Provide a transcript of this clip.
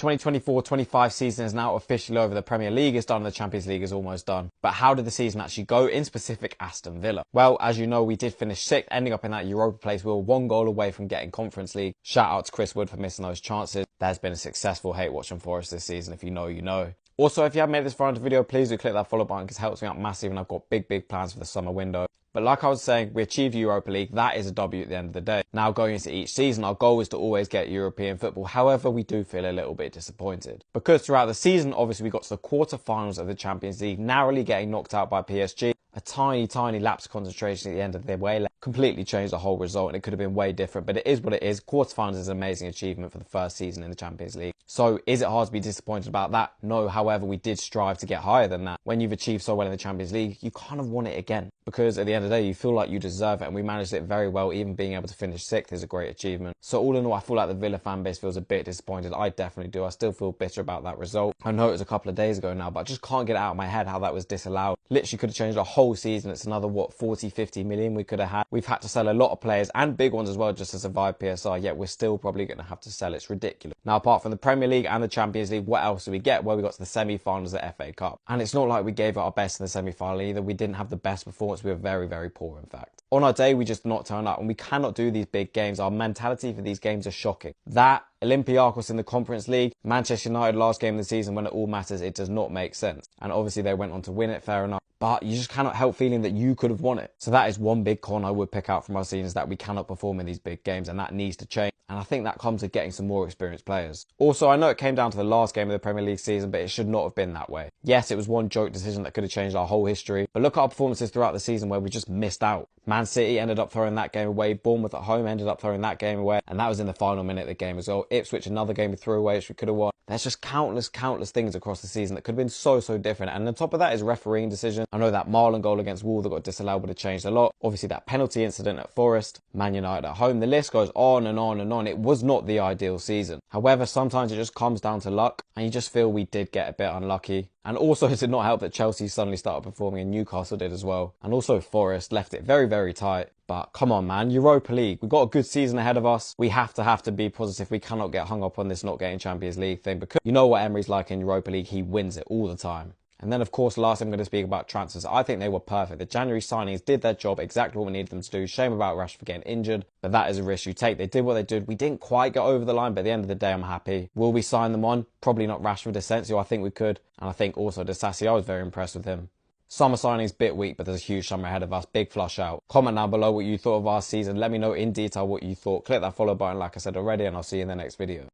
2024-25 season is now officially over. The Premier League is done, the Champions League is almost done. But how did the season actually go, in specific Aston Villa? Well, as you know, we did finish 6th, ending up in that Europa place. We were 1 goal away from getting Conference League. Shout out to Chris Wood for missing those chances. There's been a successful hate watching Forest this season. If you know, you know. Also, if you haven't made this far into the video, please do click that follow button because it helps me out massive, and I've got big plans for the summer window. But like I was saying, we achieved Europa League. That is a W at the end of the day. Now going into each season, our goal is to always get European football. However, we do feel a little bit disappointed. Because throughout the season, obviously we got to the quarterfinals of the Champions League, narrowly getting knocked out by PSG. A tiny lapse of concentration at the end of the way completely changed the whole result, and it could have been way different, but it is what it is. Quarterfinals is an amazing achievement for the first season in the Champions League. So is it hard to be disappointed about that? No, however, we did strive to get higher than that. When you've achieved so well in the Champions League, you kind of want it again, because at the end of the day, you feel like you deserve it, and we managed it very well. Even being able to finish 6th is a great achievement. So all in all, I feel like the Villa fan base feels a bit disappointed. I definitely do. I still feel bitter about that result. I know it was a couple of days ago now, but I just can't get it out of my head how that was disallowed. Literally could have changed the whole season. It's another, what, 40-50 million we could have had. We've had to sell a lot of players, and big ones as well, just to survive PSR, yet we're still probably going to have to sell. It's ridiculous. Now, apart from the Premier League and the Champions League, what else did we get? Well, we got to the semi-finals of the FA Cup. And it's not like we gave it our best in the semi-final either. We didn't have the best performance. We were very poor, in fact. On our day, we just did not turn up, and we cannot do these big games. Our mentality for these games are shocking. That, Olympiacos in the Conference League, Manchester United last game of the season when it all matters, it does not make sense. And obviously they went on to win it, fair enough. But you just cannot help feeling that you could have won it. So that is one big con I would pick out from our season, is that we cannot perform in these big games, and that needs to change. And I think that comes with getting some more experienced players. Also, I know it came down to the last game of the Premier League season, but it should not have been that way. Yes, it was one joke decision that could have changed our whole history. But look at our performances throughout the season where we just missed out. Man City ended up throwing that game away. Bournemouth at home ended up throwing that game away. And that was in the final minute of the game as well. Ipswich, another game we threw away, which we could have won. There's just countless things across the season that could have been so different. And on top of that is refereeing decision. I know that Marlon goal against Wolves that got disallowed would have changed a lot. Obviously that penalty incident at Forest, Man United at home. The list goes on and on and on. It was not the ideal season. However, sometimes it just comes down to luck, and you just feel we did get a bit unlucky. And also it did not help that Chelsea suddenly started performing, and Newcastle did as well. And also Forest left it very tight. But come on, man, Europa League. We've got a good season ahead of us. We have to be positive. We cannot get hung up on this not getting Champions League thing, because you know what Emery's like in Europa League. He wins it all the time. And then, of course, last I'm going to speak about transfers. I think they were perfect. The January signings did their job, exactly what we needed them to do. Shame about Rashford getting injured, but that is a risk you take. They did what they did. We didn't quite get over the line, but at the end of the day, I'm happy. Will we sign them on? Probably not Rashford. Asensio, I think we could. And I think also Disasi, I was very impressed with him. Summer signings, bit weak, but there's a huge summer ahead of us. Big flush out. Comment down below what you thought of our season. Let me know in detail what you thought. Click that follow button like I said already, and I'll see you in the next video.